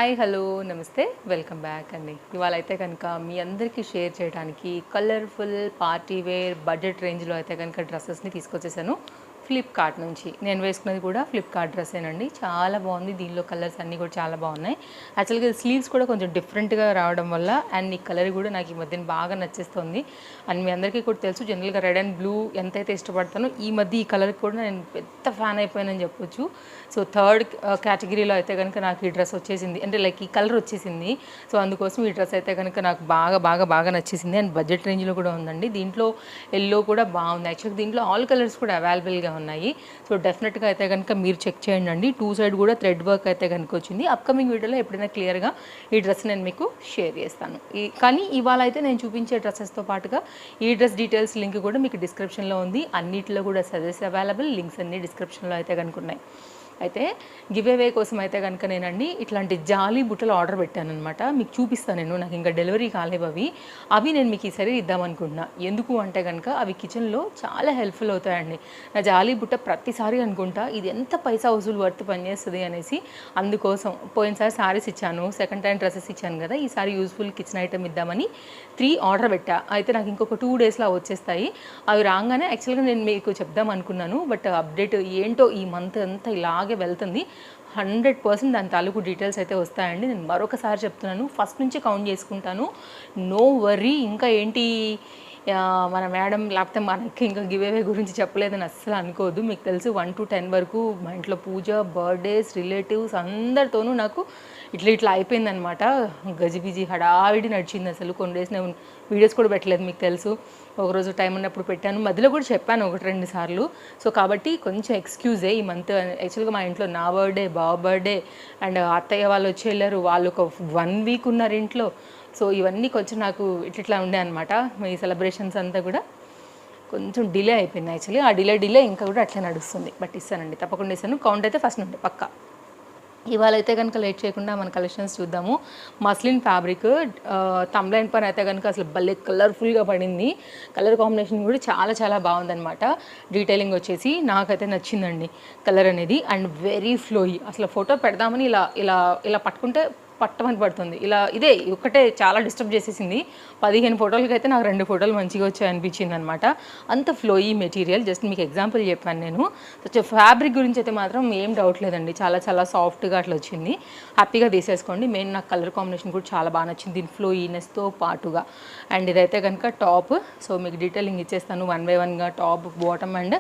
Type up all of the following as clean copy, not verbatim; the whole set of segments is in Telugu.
హాయ్ హలో నమస్తే వెల్కమ్ బ్యాక్ అండి. ఇవాళ అయితే కనుక మీ అందరికీ షేర్ చేయడానికి కలర్ఫుల్ పార్టీ వేర్ బడ్జెట్ రేంజ్లో అయితే కనుక డ్రెస్సెస్ని తీసుకొచ్చేసాను ఫ్లిప్కార్ట్ నుంచి. నేను వేసుకున్నది కూడా ఫ్లిప్కార్ట్ డ్రెస్సేనండి. చాలా బాగుంది. దీనిలో కలర్స్ అన్నీ కూడా చాలా బాగున్నాయి. యాక్చువల్గా స్లీవ్స్ కూడా కొంచెం డిఫరెంట్గా రావడం వల్ల అండ్ ఈ కలర్ కూడా నాకు ఈ మధ్యన బాగా నచ్చేస్తుంది. అండ్ మీ అందరికీ కూడా తెలుసు జనరల్గా రెడ్ అండ్ బ్లూ ఎంతైతే ఇష్టపడతానో ఈ మధ్య ఈ కలర్కి కూడా నేను పెద్ద ఫ్యాన్ అయిపోయానని చెప్పొచ్చు. సో థర్డ్ కేటగిరీలో అయితే కనుక నాకు ఈ డ్రెస్ వచ్చేసింది, అంటే లైక్ ఈ కలర్ వచ్చేసింది. సో అందుకోసం ఈ డ్రెస్ అయితే కనుక నాకు బాగా బాగా బాగా నచ్చేసింది. అండ్ బడ్జెట్ రేంజ్లో కూడా ఉందండి. దీంట్లో ఎల్లో కూడా బాగుంది. యాక్చువల్గా దీంట్లో ఆల్ కలర్స్ కూడా అవైలబుల్గా ఉన్నాయి. సో డెఫినెట్గా అయితే కనుక మీరు చెక్ చేయండి. టూ సైడ్ కూడా థ్రెడ్ వర్క్ అయితే కనుక వచ్చింది. అప్కమింగ్ వీడియోలో ఎప్పుడైనా క్లియర్గా ఈ డ్రెస్ నేను మీకు షేర్ చేస్తాను. కానీ ఇవాళ అయితే నేను చూపించే డ్రెస్సెస్తో పాటుగా ఈ డ్రెస్ డీటెయిల్స్ లింక్ కూడా మీకు డిస్క్రిప్షన్లో ఉంది. అన్నిటిలో కూడా సజెస్ట్ అవైలబుల్ లింక్స్ అన్ని డిస్క్రిప్షన్లో అయితే కనుక ఉన్నాయి. అయితే గివ్ అవే కోసం అయితే కనుక నేనండి ఇట్లాంటి జాలీ బుట్టలు ఆర్డర్ పెట్టాను అనమాట. మీకు చూపిస్తాను. నాకు ఇంకా డెలివరీ కాలేవు అవి నేను మీకు ఈసారి ఇద్దామనుకుంటున్నా. ఎందుకు అంటే కనుక అవి కిచెన్లో చాలా హెల్ప్ఫుల్ అవుతాయండి. నా జాలీ బుట్ట ప్రతిసారి అనుకుంటా ఇది ఎంత పైసా వసూలు వర్త్ పనిచేస్తుంది అనేసి. అందుకోసం పోయినసారి శారీస్ ఇచ్చాను, సెకండ్ టైం డ్రెస్సెస్ ఇచ్చాను కదా, ఈసారి యూస్ఫుల్ కిచెన్ ఐటమ్ ఇద్దామని 3 ఆర్డర్ పెట్టా. అయితే నాకు ఇంకొక 2 డేస్లో వచ్చేస్తాయి. అవి రాగానే యాక్చువల్గా నేను మీకు చెప్దాం అనుకున్నాను, బట్ అప్డేట్ ఏంటో ఈ మంత్ అంతా ఇలాగే వెళ్తుంది. 100% దాని తాలూకు డీటెయిల్స్ అయితే వస్తాయండి. నేను మరొకసారి చెప్తున్నాను, ఫస్ట్ నుంచి కౌంట్ చేసుకుంటాను. No worry. ఇంకా ఏంటి మన మేడం లేకపోతే మనకి ఇంకా గివ్ అవే గురించి చెప్పలేదని అస్సలు అనుకోవద్దు. మీకు తెలుసు 1 to 10 వరకు మా ఇంట్లో పూజ, బర్త్డేస్, రిలేటివ్స్ అందరితోనూ నాకు ఇట్లా అయిపోయిందనమాట. గజిబిజి హడావిడి నడిచింది అసలు. కొన్ని డేస్ నేను వీడియోస్ కూడా పెట్టలేదు, మీకు తెలుసు. ఒకరోజు టైం ఉన్నప్పుడు పెట్టాను, మధ్యలో కూడా చెప్పాను 1-2 సార్లు. సో కాబట్టి కొంచెం ఎక్స్క్యూజే ఈ మంత్. యాక్చువల్గా మా ఇంట్లో నా బర్త్డే, బావ బర్త్డే అండ్ అత్తయ్య వాళ్ళు వచ్చి వెళ్ళారు. వాళ్ళు ఒక 1 వీక్ ఉన్నారు ఇంట్లో. సో ఇవన్నీ కొంచెం నాకు ఇట్లా ఉండే అనమాట. ఈ సెలబ్రేషన్స్ అంతా కూడా కొంచెం డిలే అయిపోయింది. యాక్చువల్లీ ఆ డిలే ఇంకా కూడా అట్లా నడుస్తుంది. బట్ ఇస్తానండి, తప్పకుండా ఇస్తాను. కౌంట్ అయితే ఫస్ట్ నుండి పక్కా. ఇవాళ అయితే కనుక లేట్ చేయకుండా మన కలెక్షన్స్ చూద్దాము. మస్లిన్ ఫ్యాబ్రిక్ థంబ్లైన్ పైన అయితే కనుక అసలు భలే కలర్ఫుల్గా పడింది. కలర్ కాంబినేషన్ కూడా చాలా చాలా బాగుందనమాట. డీటెయిలింగ్ వచ్చేసి నాకైతే నచ్చిందండి కలర్ అనేది. And very ఫ్లోయి. అసలు ఫోటో పెడదామని ఇలా ఇలా ఇలా పట్టుకుంటే పట్టమని పడుతుంది. ఇలా ఇదే ఒకటే చాలా డిస్టర్బ్ చేసేసింది. 15 ఫోటోలకి అయితే నాకు 2 ఫోటోలు మంచిగా వచ్చాయి అనిపించింది అనమాట. అంత ఫ్లోయీ మెటీరియల్. జస్ట్ మీకు ఎగ్జాంపుల్ చెప్పాను నేను. ఫ్యాబ్రిక్ గురించి అయితే మాత్రం ఏం డౌట్ లేదండి. చాలా చాలా సాఫ్ట్గా అట్లా వచ్చింది. హ్యాపీగా తీసేసుకోండి. మెయిన్ నాకు కలర్ కాంబినేషన్ కూడా చాలా బాగా నచ్చింది దీని ఫ్లోయీనెస్తో పాటుగా. అండ్ ఇదైతే కనుక టాప్. సో మీకు డీటెయిలింగ్ ఇచ్చేస్తాను 1 by 1గా. Top, bottom and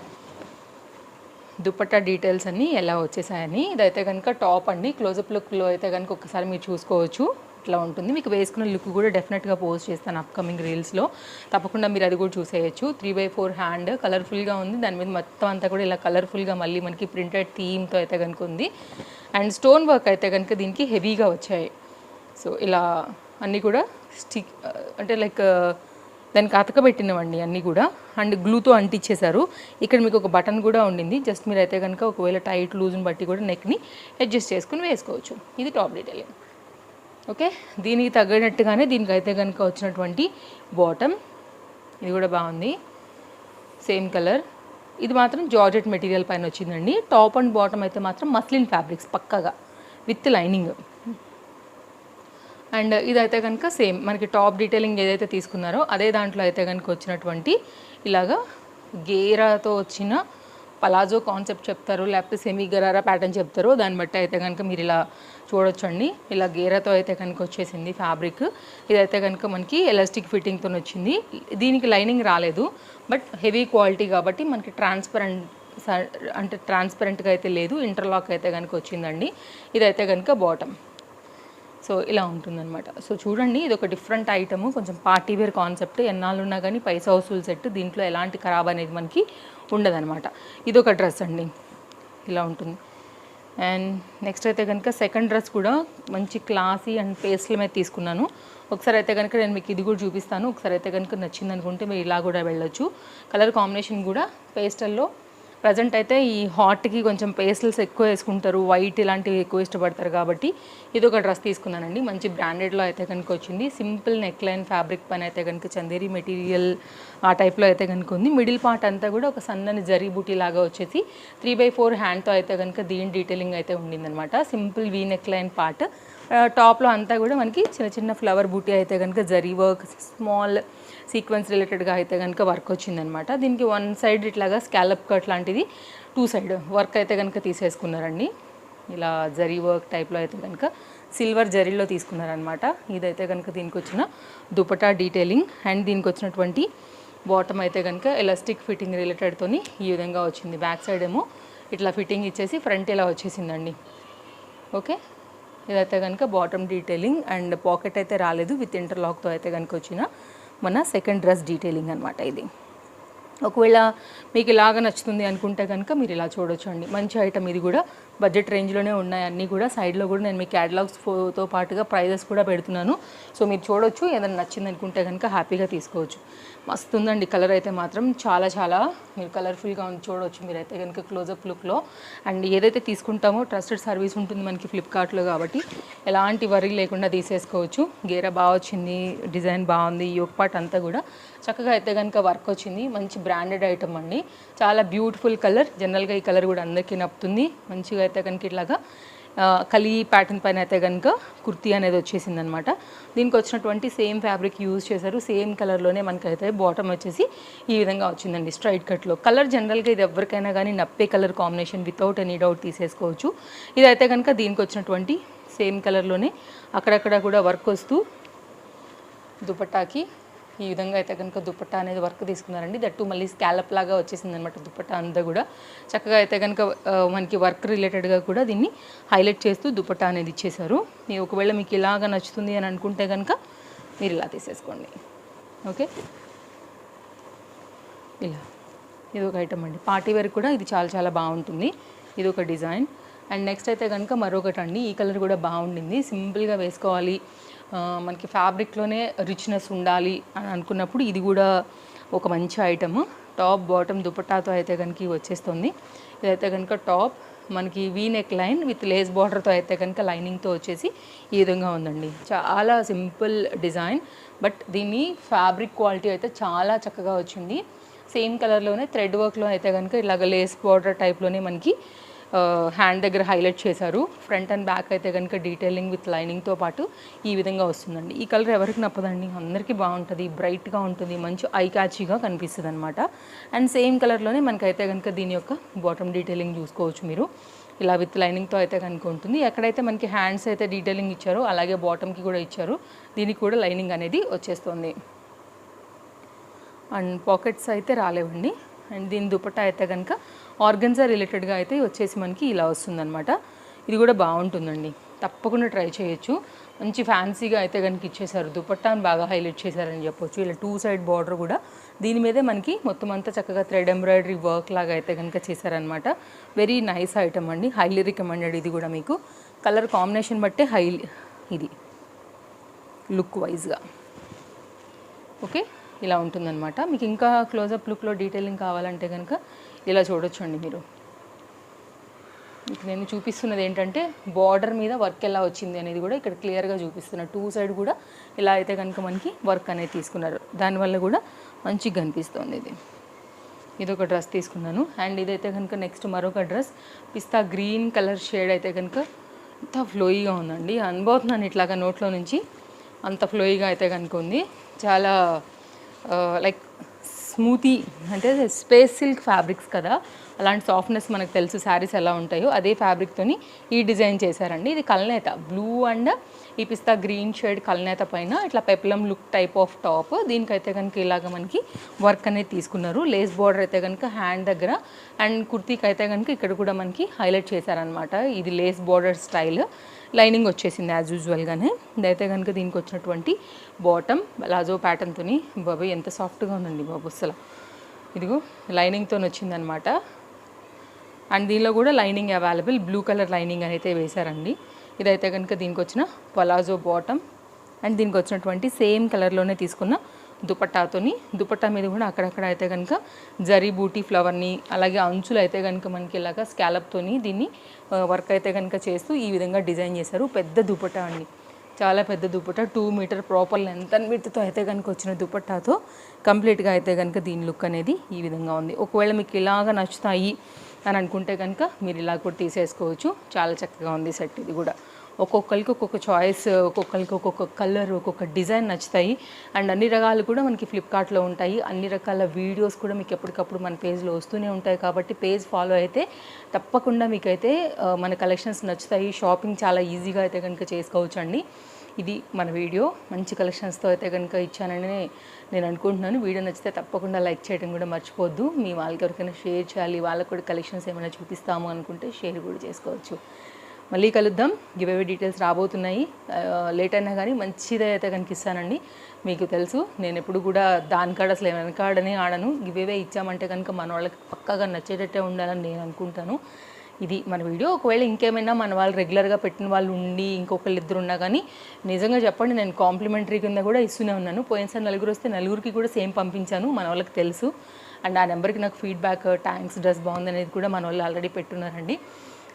dupatta details అన్నీ ఎలా వచ్చేసాయని. ఇదైతే కనుక టాప్ అండి. క్లోజప్ లుక్లో అయితే కనుక ఒకసారి మీరు చూసుకోవచ్చు. ఇట్లా ఉంటుంది. మీకు వేసుకున్న లుక్ కూడా డెఫినెట్గా పోస్ట్ చేస్తాను అప్కమింగ్ రీల్స్లో. తప్పకుండా మీరు అది కూడా చూసేయచ్చు. 3/4 హ్యాండ్ కలర్ఫుల్గా ఉంది. దాని మీద మొత్తం అంతా కూడా ఇలా కలర్ఫుల్గా మళ్ళీ మనకి ప్రింటెడ్ థీమ్తో అయితే కనుక ఉంది. అండ్ స్టోన్ వర్క్ అయితే కనుక దీనికి హెవీగా వచ్చాయి. సో ఇలా అన్నీ కూడా స్టిక్ అంటే లైక్ దానికి అతకబెట్టినవండి అన్నీ కూడా. అండ్ గ్లూతో అంటించేశారు. ఇక్కడ మీకు ఒక బటన్ కూడా ఉండింది. జస్ట్ మీరు అయితే కనుక ఒకవేళ టైట్ లూజ్ని బట్టి కూడా నెక్ని అడ్జస్ట్ చేసుకుని వేసుకోవచ్చు. ఇది టాప్ డీటెయిలింగ్. ఓకే, దీనికి తగ్గట్టుగానే దీనికైతే కనుక వచ్చినటువంటి బాటమ్. ఇది కూడా బాగుంది, సేమ్ కలర్. ఇది మాత్రం జార్జెట్ మెటీరియల్ పైన వచ్చిందండి. టాప్ అండ్ బాటమ్ అయితే మాత్రం మస్లిన్ ఫ్యాబ్రిక్స్ పక్కగా విత్ లైనింగ్. అండ్ ఇదైతే కనుక సేమ్ మనకి టాప్ డీటెయిలింగ్ ఏదైతే తీసుకున్నారో అదే దాంట్లో అయితే కనుక వచ్చినటువంటి ఇలాగా గేరాతో వచ్చిన పలాజో కాన్సెప్ట్ చెప్తారు, లేకపోతే సెమీ గరారా ప్యాటర్న్ చెప్తారు. దాన్ని బట్టి అయితే కనుక మీరు ఇలా చూడొచ్చండి. ఇలా గేరాతో అయితే కనుక వచ్చేసింది ఫ్యాబ్రిక్. ఇదైతే కనుక మనకి ఎలాస్టిక్ ఫిట్టింగ్తో వచ్చింది. దీనికి లైనింగ్ రాలేదు, బట్ హెవీ క్వాలిటీ కాబట్టి మనకి ట్రాన్స్పరెంట్గా అయితే లేదు. ఇంటర్లాక్ అయితే కనుక వచ్చిందండి. ఇదైతే కనుక బాటమ్. సో ఇలా ఉంటుందన్నమాట. సో చూడండి, ఇది ఒక డిఫరెంట్ ఐటము, కొంచెం పార్టీ వేర్ కాన్సెప్ట్. ఎన్నాళ్ళు ఉన్నా కానీ పైసా వసూలు సెట్. దీంట్లో ఎలాంటి ఖరాబ్ అనేది మనకి ఉండదన్నమాట. ఇది ఒక డ్రెస్ అండి, ఇలా ఉంటుంది. అండ్ నెక్స్ట్ అయితే కనుక సెకండ్ డ్రెస్ కూడా మంచి క్లాసీ అండ్ పేస్ట్ల మీద తీసుకున్నాను. ఒకసారి అయితే కనుక నేను మీకు ఇది కూడా చూపిస్తాను. ఒకసారి అయితే కనుక నచ్చింది అనుకుంటే మీరు ఇలా కూడా వెళ్ళొచ్చు. కలర్ కాంబినేషన్ కూడా పేస్టల్లో. ప్రజెంట్ అయితే ఈ హాట్కి కొంచెం పేస్టల్స్ ఎక్కువ వేసుకుంటారు, వైట్ ఇలాంటివి ఎక్కువ ఇష్టపడతారు కాబట్టి ఇది ఒక డ్రెస్ తీసుకున్నానండి. మంచి బ్రాండెడ్లో అయితే కనుక వచ్చింది. సింపుల్ నెక్ లైన్ ఫ్యాబ్రిక్ పైన అయితే కనుక చందేరి మెటీరియల్ ఆ టైప్లో అయితే కనుక ఉంది. మిడిల్ పార్ట్ అంతా కూడా ఒక సన్నని జరీ బూటీ లాగా వచ్చేసి 3/4 హ్యాండ్తో అయితే కనుక దీని డీటెయిలింగ్ అయితే ఉండిందనమాట. Simple V neck line part. టాప్లో అంతా కూడా మనకి చిన్న చిన్న ఫ్లవర్ బూటీ అయితే కనుక జరీ వర్క్, స్మాల్ సీక్వెన్స్ రిలేటెడ్గా అయితే కనుక వర్క్ వచ్చిందనమాట. దీనికి వన్ సైడ్ ఇట్లాగా స్కాలప్ కట్ లాంటిది, టూ సైడ్ వర్క్ అయితే కనుక తీసేసుకున్నారండి. ఇలా జరీ వర్క్ టైప్లో అయితే కనుక సిల్వర్ జరీలో తీసుకున్నారనమాట. ఇదైతే కనుక దీనికి వచ్చిన దుపటా డీటెయిలింగ్. అండ్ దీనికి వచ్చినటువంటి బాటమ్ అయితే కనుక ఎలాస్టిక్ ఫిట్టింగ్ రిలేటెడ్తోని ఈ విధంగా వచ్చింది. బ్యాక్ సైడ్ ఏమో ఇట్లా ఫిట్టింగ్ ఇచ్చేసి ఫ్రంట్ ఇలా వచ్చేసిందండి. ఓకే, ఇదైతే కనుక బాటమ్ డీటెయిలింగ్. అండ్ పాకెట్ అయితే రాలేదు, విత్ ఇంటర్లాక్తో అయితే కనుక వచ్చిన మన సెకండ్ డ్రెస్ డీటెయిలింగ్ అనమాట ఇది. ఒకవేళ మీకు ఇలాగ నచ్చుతుంది అనుకుంటే కనుక మీరు ఇలా చూడొచ్చు అండి. మంచి ఐటమ్ ఇది కూడా, బడ్జెట్ రేంజ్లోనే ఉన్నాయి అన్నీ కూడా. సైడ్లో కూడా నేను మీ క్యాటలాగ్స్తో పాటుగా ప్రైజెస్ కూడా పెడుతున్నాను. సో మీరు చూడొచ్చు, ఏదైనా నచ్చింది అనుకుంటే కనుక హ్యాపీగా తీసుకోవచ్చు. మస్తు ఉందండి కలర్ అయితే మాత్రం, చాలా చాలా మీరు కలర్ఫుల్గా ఉంది చూడవచ్చు మీరైతే కనుక క్లోజప్ లుక్లో. అండ్ ఏదైతే తీసుకుంటామో ట్రస్టెడ్ సర్వీస్ ఉంటుంది మనకి ఫ్లిప్కార్ట్లో, కాబట్టి ఎలాంటి వరీ లేకుండా తీసేసుకోవచ్చు. గేరా బాగా వచ్చింది, డిజైన్ బాగుంది, యోక్ పార్ట్ అంతా కూడా చక్కగా అయితే కనుక వర్క్ వచ్చింది. మంచి బ్రాండెడ్ ఐటమ్ అండి, చాలా బ్యూటిఫుల్ కలర్. జనరల్గా ఈ కలర్ కూడా అందరికీ నప్పుతుంది. మంచిగా అయితే కనుక ఇట్లాగా కలీ ప్యాటర్న్ పైన అయితే కనుక కుర్తీ అనేది వచ్చేసింది అనమాట. దీనికి వచ్చినటువంటి సేమ్ ఫ్యాబ్రిక్ యూజ్ చేశారు, సేమ్ కలర్లోనే మనకైతే బాటమ్ వచ్చేసి ఈ విధంగా వచ్చిందండి స్ట్రైట్ కట్లో. కలర్ జనరల్గా ఇది ఎవరికైనా కానీ నప్పే colour combination, without any doubt తీసేసుకోవచ్చు. ఇదైతే కనుక దీనికి వచ్చినటువంటి సేమ్ కలర్లోనే అక్కడక్కడ కూడా వర్క్ వస్తూ దుపట్టాకి ఈ విధంగా అయితే కనుక దుపట్టా అనేది వర్క్ తీసుకున్నారండి. దట్టు మళ్ళీ స్కాలప్ లాగా వచ్చేసింది అనమాట దుపట్టా అంతా కూడా. చక్కగా అయితే కనుక మనకి వర్క్ రిలేటెడ్గా కూడా దీన్ని హైలైట్ చేస్తూ దుపట్టా అనేది ఇచ్చేశారు. ఒకవేళ మీకు ఇలాగా నచ్చుతుంది అని అనుకుంటే కనుక మీరు ఇలా తీసేసుకోండి. ఓకే, ఇలా ఇది ఒక ఐటమ్ అండి. పార్టీ వేర్ కూడా ఇది చాలా చాలా బాగుంటుంది. ఇది ఒక డిజైన్. అండ్ నెక్స్ట్ అయితే కనుక మరొకటి అండి, ఈ కలర్ కూడా బాగుండింది. సింపుల్గా వేసుకోవాలి, మనకి ఫ్యాబ్రిక్లోనే రిచ్నెస్ ఉండాలి అని అనుకున్నప్పుడు ఇది కూడా ఒక మంచి ఐటమ్. టాప్ బాటమ్ దుపట్టాతో అయితే కనుక వచ్చేస్తుంది. ఇదైతే కనుక టాప్ మనకి V neck line with lace బార్డర్తో అయితే కనుక లైనింగ్తో వచ్చేసి ఈ విధంగా ఉందండి. చాలా సింపుల్ డిజైన్, బట్ దీన్ని ఫ్యాబ్రిక్ క్వాలిటీ అయితే చాలా చక్కగా వచ్చింది. సేమ్ కలర్లోనే థ్రెడ్ వర్క్లో అయితే కనుక ఇలాగ లేస్ బార్డర్ టైప్లోనే మనకి హ్యాండ్ దగ్గర హైలైట్ చేశారు. ఫ్రంట్ అండ్ బ్యాక్ అయితే కనుక డీటెయిలింగ్ విత్ లైనింగ్తో పాటు ఈ విధంగా వస్తుందండి. ఈ కలర్ ఎవరికి నప్పదండి, అందరికీ బాగుంటుంది, బ్రైట్గా ఉంటుంది, మంచి ఐ క్యాచీగా కనిపిస్తుంది అనమాట. అండ్ సేమ్ కలర్లోనే మనకైతే కనుక దీని యొక్క బాటమ్ డీటెయిలింగ్ చూసుకోవచ్చు మీరు. ఇలా విత్ లైనింగ్తో అయితే కనుక ఉంటుంది. ఎక్కడైతే మనకి హ్యాండ్స్ అయితే డీటెయిలింగ్ ఇచ్చారో అలాగే బాటమ్కి కూడా ఇచ్చారు, దీనికి కూడా లైనింగ్ అనేది వచ్చేస్తుంది. అండ్ పాకెట్స్ అయితే రాలేవండి. అండ్ దీని దుపట్టా అయితే కనుక ఆర్గన్జా రిలేటెడ్గా అయితే వచ్చేసి మనకి ఇలా వస్తుందన్నమాట. ఇది కూడా బాగుంటుందండి, తప్పకుండా ట్రై చేయొచ్చు. మంచి ఫ్యాన్సీగా అయితే కనుక ఇచ్చేసారు, దుపట్టాను బాగా హైలైట్ చేశారని చెప్పొచ్చు. ఇలా టూ సైడ్ బార్డర్ కూడా దీని మీదే మనకి మొత్తం అంతా చక్కగా థ్రెడ్ ఎంబ్రాయిడరీ వర్క్ లాగా అయితే కనుక చేశారనమాట. వెరీ నైస్ ఐటమ్ అండి, హైలీ రికమెండెడ్. ఇది కూడా మీకు కలర్ కాంబినేషన్ బట్టే ఇది లుక్ వైజ్గా ఓకే ఇలా ఉంటుందన్నమాట. మీకు ఇంకా క్లోజప్ లుక్లో డీటెయిలింగ్ కావాలంటే కనుక ఇలా చూడొచ్చండి మీరు. మీకు నేను చూపిస్తున్నది ఏంటంటే బార్డర్ మీద వర్క్ ఎలా వచ్చింది అనేది కూడా ఇక్కడ క్లియర్గా చూపిస్తున్నారు. టూ సైడ్ కూడా ఇలా అయితే కనుక మనకి వర్క్ అనేది తీసుకున్నారు, దానివల్ల కూడా మంచిగా కనిపిస్తుంది. ఇది ఒక డ్రెస్ తీసుకున్నాను. అండ్ ఇదైతే కనుక నెక్స్ట్ మరొక డ్రెస్ పిస్తా గ్రీన్ కలర్ షేడ్ అయితే కనుక అంత ఫ్లోయిగా ఉందండి. అనుభవుతున్నాను ఇట్లాగా నోట్లో నుంచి, అంత ఫ్లోయిగా అయితే కనుక ఉంది. చాలా లైక్ స్మూతీ అంటే స్పేస్ సిల్క్ ఫ్యాబ్రిక్స్ కదా, అలాంటి సాఫ్ట్నెస్ మనకు తెలుసు శారీస్ ఎలా ఉంటాయో, అదే ఫ్యాబ్రిక్తోని ఈ డిజైన్ చేశారండి. ఇది కల్నేత బ్లూ అండ్ ఈ పిస్తా గ్రీన్ షేడ్ కల్నేత పైన ఇట్లా peplum look type of top. దీనికైతే కనుక ఇలాగ మనకి వర్క్ అనేది తీసుకున్నారు. లేస్ బార్డర్ అయితే కనుక హ్యాండ్ దగ్గర, అండ్ కుర్తీకి అయితే కనుక ఇక్కడ కూడా మనకి హైలైట్ చేశారనమాట. ఇది లేస్ బార్డర్ స్టైల్, లైనింగ్ వచ్చేసింది యాజ్ యూజువల్గానే. ఇదైతే కనుక దీనికి వచ్చినటువంటి బాటమ్ ప్లాజో ప్యాటర్న్తో, బాబు ఎంత సాఫ్ట్గా ఉందండి బాబు అసలు. ఇదిగో లైనింగ్తో వచ్చిందనమాట. అండ్ దీనిలో కూడా lining available, blue colour lining అయితే వేశారండి. ఇదైతే కనుక దీనికి వచ్చిన పలాజో బాటమ్. అండ్ దీనికి వచ్చినటువంటి సేమ్ కలర్లోనే తీసుకున్న దుపట్టా మీద కూడా అక్కడక్కడ అయితే కనుక జరీ బూటీ ఫ్లవర్ని, అలాగే అంచులు అయితే కనుక మనకి ఇలాగా స్కాలప్తోని దీన్ని వర్క్ అయితే కనుక చేస్తూ ఈ విధంగా డిజైన్ చేశారు. పెద్ద దుపట్టా అండి, చాలా పెద్ద dupatta, 2 metre proper length and విడ్త్తో అయితే కనుక వచ్చిన దుపట్టాతో కంప్లీట్గా అయితే కనుక దీని లుక్ అనేది ఈ విధంగా ఉంది. ఒకవేళ మీకు ఇలాగ నచ్చుతాయి అని అనుకుంటే కనుక మీరు ఇలా కూడా తీసేసుకోవచ్చు. చాలా చక్కగా ఉంది సెట్ ఇది కూడా. ఒక్కొక్కరికి ఒక్కొక్క చాయిస్, ఒక్కొక్కరికి ఒక్కొక్క కలర్, ఒక్కొక్క డిజైన్ నచ్చుతాయి. అండ్ అన్ని రకాలు కూడా మనకి ఫ్లిప్కార్ట్లో ఉంటాయి. అన్ని రకాల వీడియోస్ కూడా మీకు ఎప్పటికప్పుడు మన పేజ్లో వస్తూనే ఉంటాయి. కాబట్టి పేజ్ ఫాలో అయితే తప్పకుండా మీకైతే మన కలెక్షన్స్ నచ్చుతాయి. షాపింగ్ చాలా ఈజీగా అయితే కనుక చేసుకోవచ్చు అండి. ఇది మన వీడియో. మంచి కలెక్షన్స్తో అయితే కనుక ఇచ్చానని నేను అనుకుంటున్నాను. వీడియో నచ్చితే తప్పకుండా లైక్ చేయడం కూడా మర్చిపోద్దు. మీ వాళ్ళకి ఎవరికైనా షేర్ చేయాలి, వాళ్ళకి కూడా కలెక్షన్స్ ఏమైనా చూపిస్తాము అనుకుంటే షేర్ కూడా చేసుకోవచ్చు. మళ్ళీ కలుద్దాం. గివ్ అవే డీటెయిల్స్ రాబోతున్నాయి. లేట్ అయినా కానీ మంచిదే అయితే కనుక ఇస్తానండి. మీకు తెలుసు నేను ఎప్పుడు కూడా దానికాడ అసలు వెనకాడనే ఆడను. గివ్ అవే ఇచ్చామంటే కనుక మన వాళ్ళకి పక్కాగా నచ్చేటట్టే ఉండాలని నేను అనుకుంటాను. ఇది మన వీడియో. ఒకవేళ ఇంకేమైనా మన వాళ్ళు రెగ్యులర్గా పెట్టిన వాళ్ళు ఉండి ఇంకొకళ్ళు ఇద్దరు ఉన్నా కానీ నిజంగా చెప్పండి, నేను కాంప్లిమెంటరీ కింద కూడా ఇస్తూనే ఉన్నాను. పోయినసారి నలుగురు వస్తే నలుగురికి కూడా సేమ్ పంపించాను. మన వాళ్ళకి తెలుసు. అండ్ ఆ నెంబర్కి నాకు ఫీడ్బ్యాక్, థ్యాంక్స్, డ్రెస్ బాగుంది అనేది కూడా మన వాళ్ళు ఆల్రెడీ పెట్టున్నారండి.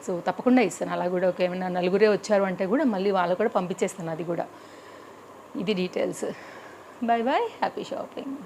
సో తప్పకుండా ఇస్తాను. అలా కూడా ఒక ఏమైనా నలుగురే వచ్చారు అంటే కూడా మళ్ళీ వాళ్ళు కూడా పంపించేస్తాను. అది కూడా ఇది details. Bye bye, happy shopping.